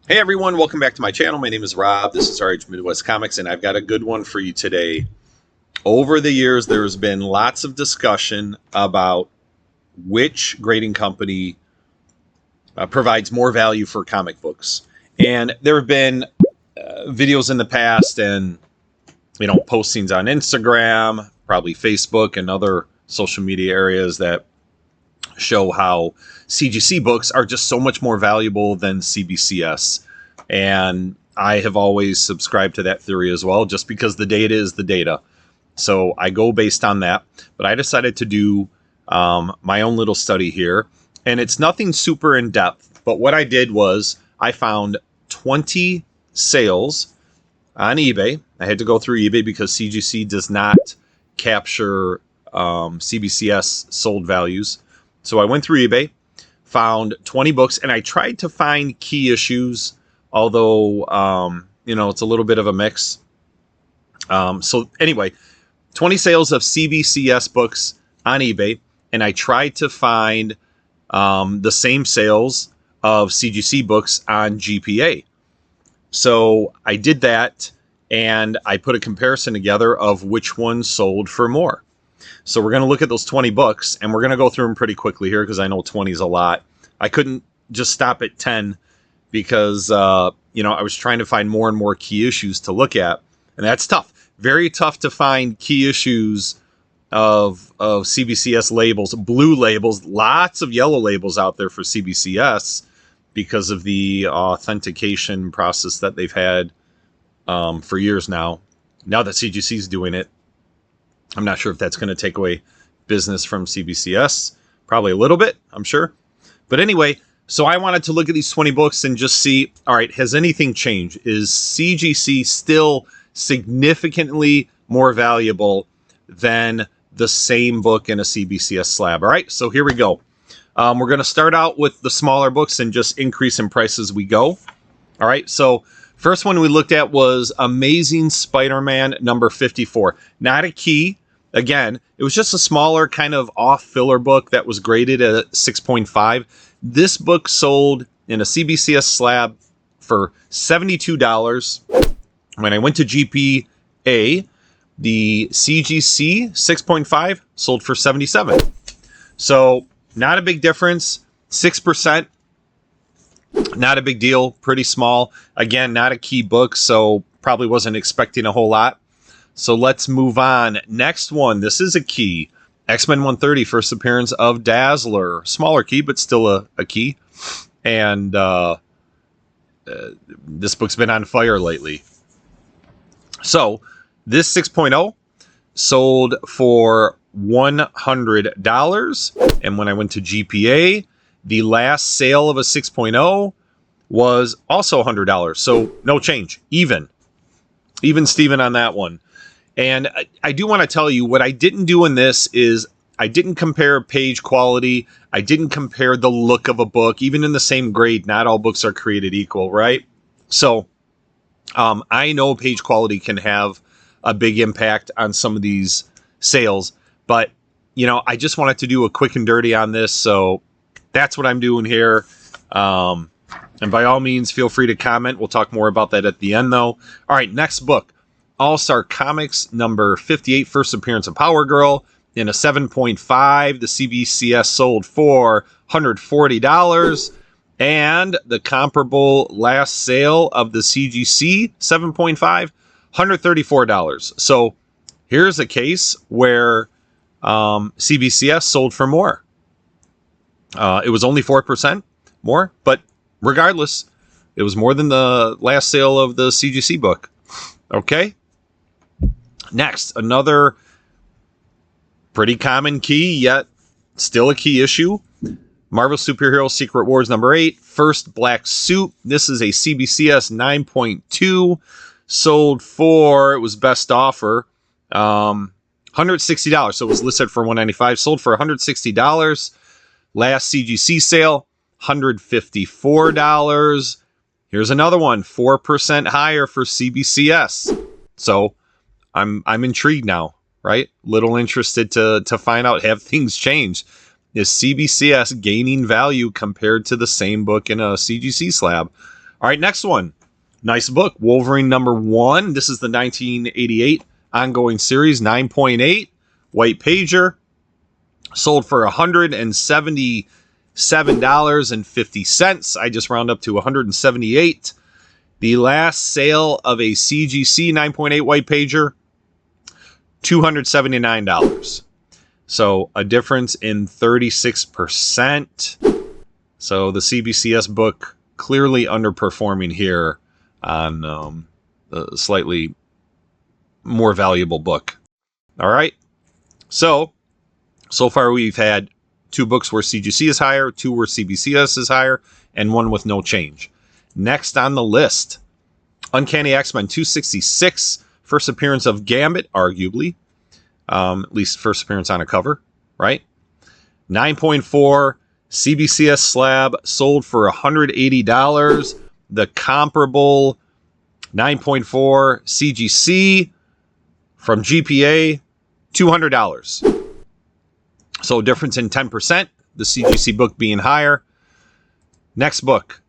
Hey everyone, welcome back to my channel. My name is Rob. This is RH Midwest Comics, and I've got a good one for you today. Over the years, there's been lots of discussion about which grading company provides more value for comic books. And there have been videos in the past and, postings on Instagram, probably Facebook and other social media areas that show how CGC books are just so much more valuable than CBCS. And I have always subscribed to that theory as well, just because the data is the data. So I go based on that. But I decided to do my own little study here. And it's nothing super in depth. But what I did was I found 20 sales on eBay. I had to go through eBay because CGC does not capture CBCS sold values. So I went through eBay, found 20 books, and I tried to find key issues, although, it's a little bit of a mix. So anyway, 20 sales of CBCS books on eBay, and I tried to find the same sales of CGC books on GPA. So I did that, and I put a comparison together of which one sold for more. So we're going to look at those 20 books, and we're going to go through them pretty quickly here because I know 20 is a lot. I couldn't just stop at 10 because, I was trying to find more and more key issues to look at, and that's tough. Very tough to find key issues of CBCS labels, blue labels, lots of yellow labels out there for CBCS because of the authentication process that they've had for years now. Now that CGC is doing it, I'm not sure if that's going to take away business from CBCS. Probably a little bit, I'm sure. But anyway, so I wanted to look at these 20 books and just see, all right, has anything changed? Is CGC still significantly more valuable than the same book in a CBCS slab? All right, so here we go. We're going to start out with the smaller books and just increase in price as we go. All right, so first one we looked at was Amazing Spider-Man number 54. Not a key. Again, it was just a smaller kind of off filler book that was graded at 6.5. This book sold in a CBCS slab for $72. When I went to GPA, the CGC 6.5 sold for $77. So not a big difference. 6%. Not a big deal. Pretty small. Again, not a key book, so probably wasn't expecting a whole lot. So let's move on. Next one. This is a key. X-Men 130, first appearance of Dazzler. Smaller key, but still a key. And this book's been on fire lately. So this 6.0 sold for $100. And when I went to GPA, the last sale of a 6.0 was also $100. So no change. Even Steven on that one. And I do want to tell you what I didn't do in this is I didn't compare page quality. I didn't compare the look of a book. Even in the same grade, not all books are created equal, right? So I know page quality can have a big impact on some of these sales. But, I just wanted to do a quick and dirty on this. So that's what I'm doing here. And by all means, feel free to comment. We'll talk more about that at the end, though. All right, next book. All-Star Comics number 58, first appearance of Power Girl in a 7.5. The CBCS sold for $140. And the comparable last sale of the CGC 7.5, $134. So here's a case where CBCS sold for more. It was only 4% more, but regardless, it was more than the last sale of the CGC book. Okay. Next, another pretty common key, yet still a key issue. Marvel Superhero Secret Wars number 8, first black suit. This is a CBCS 9.2. Sold for, it was best offer, $160. So it was listed for $195. Sold for $160. Last CGC sale, $154. Here's another one, 4% higher for CBCS. So I'm intrigued now, right? Little interested to find out, have things changed? Is CBCS gaining value compared to the same book in a CGC slab? All right, next one. Nice book, Wolverine #1. This is the 1988 ongoing series, 9.8, white pager. Sold for $177.50. I just round up to $178. The last sale of a CGC 9.8 white pager, $279. So a difference in 36%. So the CBCS book clearly underperforming here on a slightly more valuable book. All right. So far we've had 2 books where CGC is higher, 2 where CBCS is higher, and 1 with no change. Next on the list, Uncanny X-Men 266, first appearance of Gambit, arguably. At least first appearance on a cover, right? 9.4 CBCS slab sold for $180. The comparable 9.4 CGC from GPA, $200. So difference in 10%, the CGC book being higher. Next book,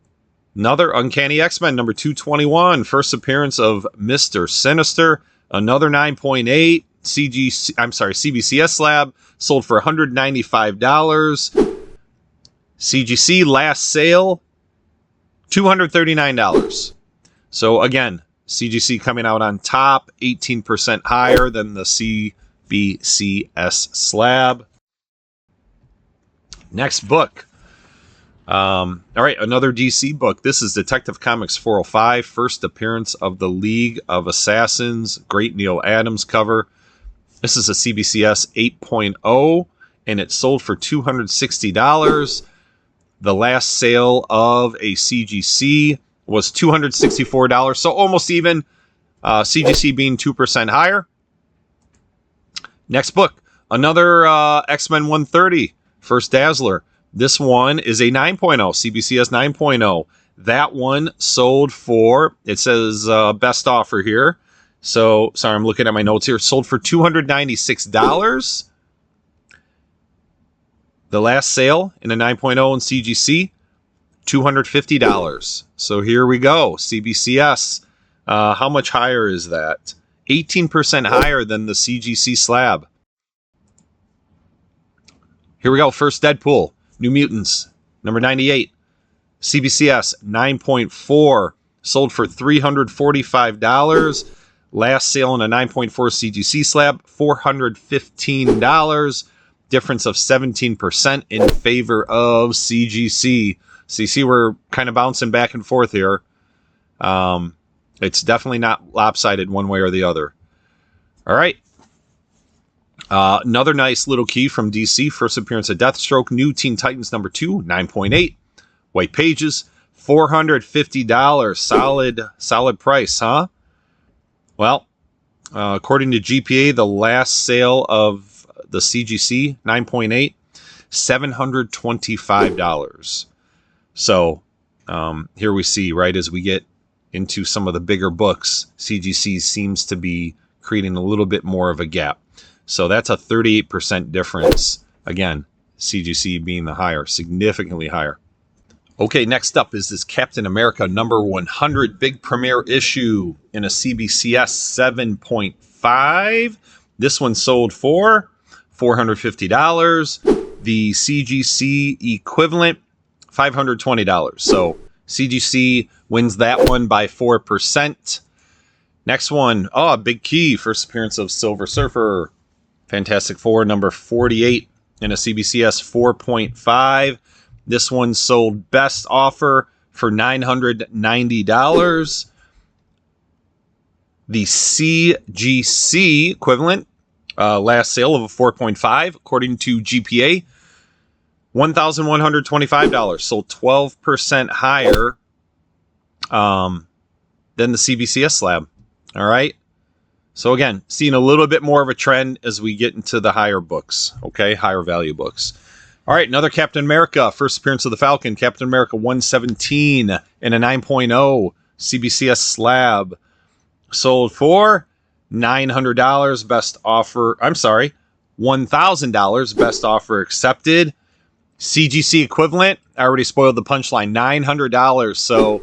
another Uncanny X-Men number 221, first appearance of Mr. Sinister, another 9.8 CBCS slab, sold for $195. CGC last sale, $239. So again, CGC coming out on top, 18% higher than the CBCS slab. Next book. All right, another DC book. This is Detective Comics 405, first appearance of the League of Assassins, great Neil Adams cover. This is a CBCS 8.0, and it sold for $260. The last sale of a CGC was $264, so almost even. CGC being 2% higher. Next book, another X-Men 130, first Dazzler. This one is a 9.0, CBCS 9.0. That one sold for, it says best offer here. So, sorry, I'm looking at my notes here. Sold for $296. The last sale in a 9.0 in CGC, $250. So here we go, CBCS. How much higher is that? 18% higher than the CGC slab. Here we go, first Deadpool, New Mutants, number 98. CBCS 9.4, sold for $345. Last sale in a 9.4 CGC slab, $415. Difference of 17% in favor of CGC. So you see we're kind of bouncing back and forth here. It's definitely not lopsided one way or the other. All right. Another nice little key from DC. First appearance of Deathstroke, New Teen Titans number 2, 9.8. White pages, $450. Solid price, huh? Well, according to GPA, the last sale of the CGC 9.8, $725. So here we see, right, as we get into some of the bigger books, CGC seems to be creating a little bit more of a gap. So that's a 38% difference. Again, CGC being the higher, significantly higher. Okay, next up is this Captain America number 100 big premiere issue in a CBCS 7.5. This one sold for $450. The CGC equivalent, $520. So CGC wins that one by 4%. Next one, a big key, first appearance of Silver Surfer. Fantastic Four, number 48 in a CBCS 4.5. This one sold best offer for $990. The CGC equivalent, last sale of a 4.5, according to GPA, $1,125. Sold 12% higher than the CBCS slab. All right. So again, seeing a little bit more of a trend as we get into the higher books, okay, higher value books. All right, another Captain America, first appearance of the Falcon, Captain America 117 in a 9.0 CBCS slab. Sold for $900, best offer, $1,000, best offer accepted. CGC equivalent, I already spoiled the punchline, $900. So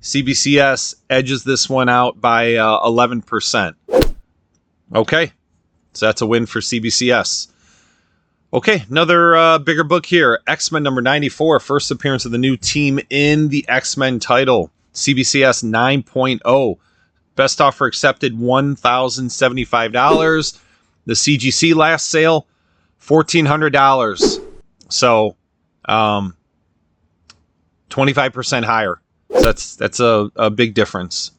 CBCS edges this one out by 11%. Okay, so that's a win for CBCS. Okay, another bigger book here. X-Men number 94, first appearance of the new team in the X-Men title. CBCS 9.0. Best offer accepted, $1,075. The CGC last sale, $1,400. So, 25% higher. So that's a big difference.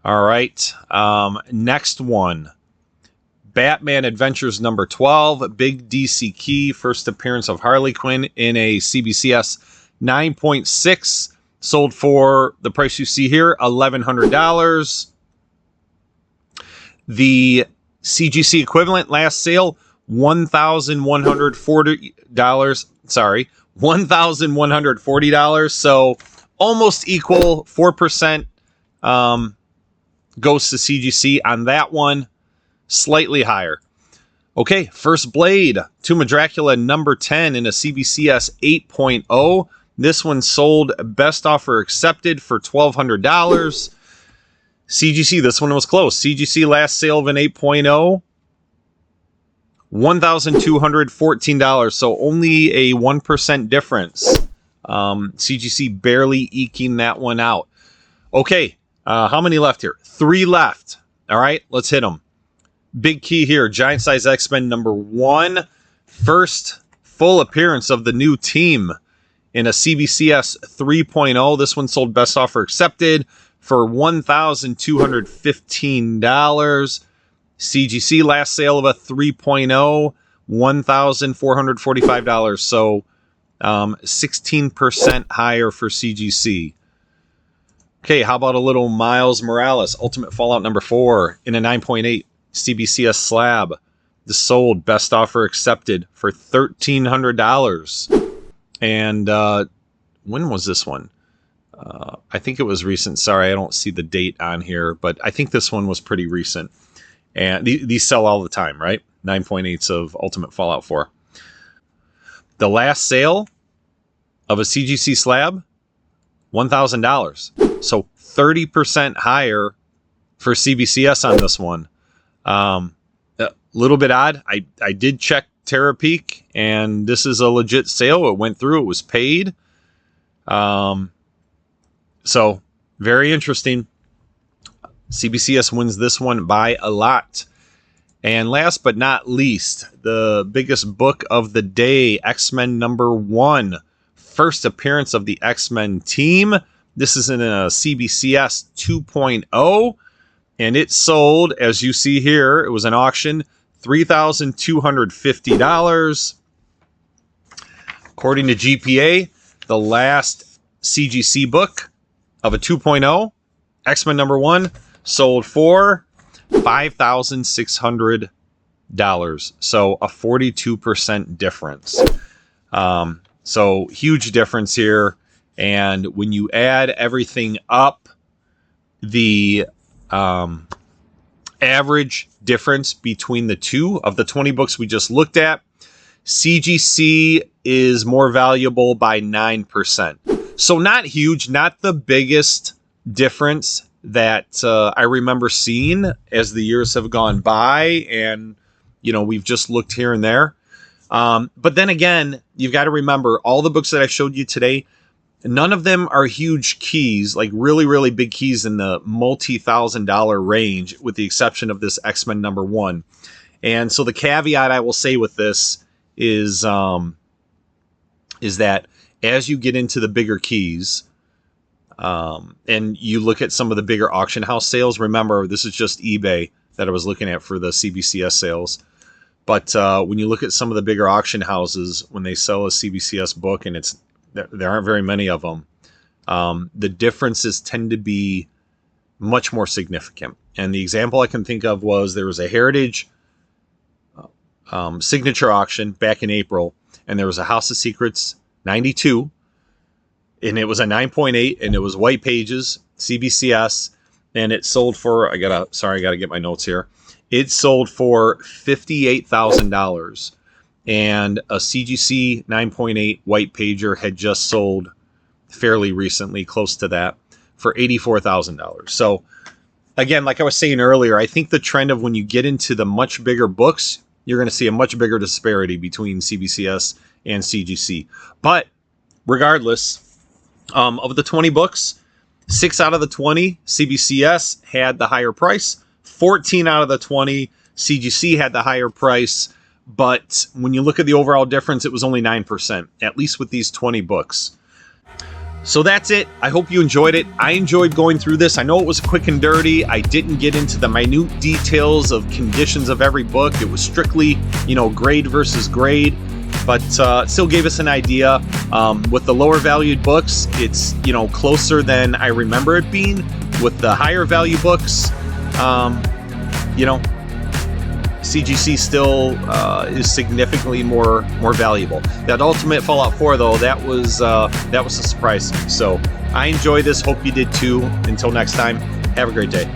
All right. Next one. Batman Adventures number 12, big DC key, first appearance of Harley Quinn in a CBCS 9.6, sold for the price you see here, $1,100. The CGC equivalent last sale, $1,140. Sorry, $1,140. So almost equal, 4% goes to CGC on that one. Slightly higher. Okay, First Blade, Tomb of Dracula number 10 in a CBCS 8.0. This one sold, best offer accepted for $1,200. CGC, this one was close. CGC last sale of an 8.0, $1,214. So only a 1% difference. CGC barely eking that one out. Okay, how many left here? 3 left. All right, let's hit them. Big key here, Giant Size X-Men number 1. First full appearance of the new team in a CBCS 3.0. This one sold best offer accepted for $1,215. CGC last sale of a 3.0, $1,445. So 16% higher for CGC. Okay, how about a little Miles Morales, Ultimate Fallout number 4 in a 9.8. CBCS slab. This sold, best offer accepted for $1,300. And when was this one? I think it was recent. Sorry, I don't see the date on here, but I think this one was pretty recent. And these sell all the time, right? 9.8s of Ultimate Fallout 4. The last sale of a CGC slab, $1,000. So 30% higher for CBCS on this one. A little bit odd. I did check Terapeak, and this is a legit sale. It went through. It was paid. So very interesting. CBCS wins this one by a lot. And last but not least, the biggest book of the day, X-Men number 1. First appearance of the X-Men team. This is in a CBCS 2.0. And it sold, as you see here, it was an auction, $3,250. According to GPA, the last CGC book of a 2.0, X-Men number 1, sold for $5,600. So a 42% difference. So huge difference here. And when you add everything up, the average difference between the two of the 20 books we just looked at, CGC is more valuable by 9%. So not huge, not the biggest difference that I remember seeing as the years have gone by, and we've just looked here and there. But then again, you've got to remember all the books that I showed you today, none of them are huge keys, like really, really big keys in the multi-$1,000 range, with the exception of this X-Men number 1. And so the caveat I will say with this is that as you get into the bigger keys, and you look at some of the bigger auction house sales, remember, this is just eBay that I was looking at for the CBCS sales. But when you look at some of the bigger auction houses, when they sell a CBCS book, and there aren't very many of them, the differences tend to be much more significant. And the example I can think of was there was a Heritage signature auction back in April, and there was a House of Secrets 92, and it was a 9.8, and it was white pages, CBCS, and it sold for, I gotta get my notes here. It sold for $58,000. And a CGC 9.8 white pager had just sold fairly recently, close to that, for $84,000. So again, like I was saying earlier, I think the trend of when you get into the much bigger books, you're going to see a much bigger disparity between CBCS and CGC. But regardless, of the 20 books, 6 out of the 20 CBCS had the higher price. 14 out of the 20 CGC had the higher price. But when you look at the overall difference, it was only 9%, at least with these 20 books. So that's it. I hope you enjoyed it. I enjoyed going through this. I know it was quick and dirty. I didn't get into the minute details of conditions of every book. It was strictly, grade versus grade, but still gave us an idea. With the lower valued books, it's, closer than I remember it being. With the higher value books, CGC still is significantly more valuable. That Ultimate Fallout 4, though, that was a surprise to me. So I enjoyed this. Hope you did too. Until next time, have a great day.